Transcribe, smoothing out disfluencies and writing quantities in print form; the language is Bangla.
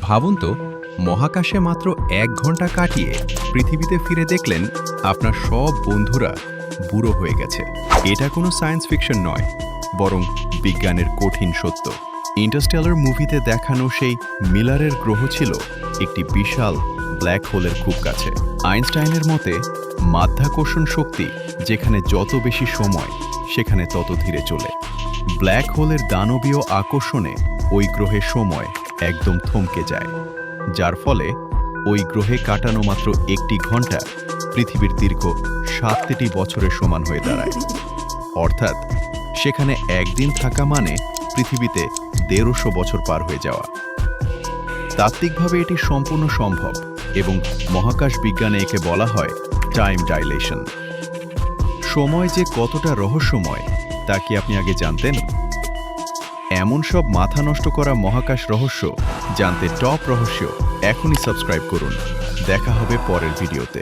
ভাবুন তো, মহাকাশে মাত্র ১ ঘন্টা কাটিয়ে পৃথিবীতে ফিরে দেখলেন আপনার সব বন্ধুরা বুড়ো হয়ে গেছে। এটা কোনো সায়েন্স ফিকশন নয়, বরং বিজ্ঞানের কঠিন সত্য। ইন্টারস্টেলার মুভিতে দেখানো সেই মিলারের গ্রহ ছিল একটি বিশাল ব্ল্যাক হোলের খুব কাছে। আইনস্টাইনের মতে মাধ্যাকর্ষণ শক্তি যেখানে যত বেশি সময়, সেখানে তত ধীরে চলে। ব্ল্যাক হোলের দানবীয় আকর্ষণে ওই গ্রহের সময় একদম থমকে যায়, যার ফলে ওই গ্রহে কাটানো মাত্র ১টি ঘন্টা পৃথিবীর দীর্ঘ ৭টি বছরের সমান হয়ে দাঁড়ায়। অর্থাৎ সেখানে একদিন থাকা মানে পৃথিবীতে ১৫০ বছর পার হয়ে যাওয়া। তাত্ত্বিকভাবে এটি সম্পূর্ণ সম্ভব এবং মহাকাশ বিজ্ঞানে একে বলা হয় টাইম ডাইলেশন। সময় যে কতটা রহস্যময় তা কি আপনি আগে জানতেন? এমন সব মাথা নষ্ট করা মহাকাশ রহস্য জানতে টপ রহস্য এখনই সাবস্ক্রাইব করুন। দেখা হবে পরের ভিডিওতে।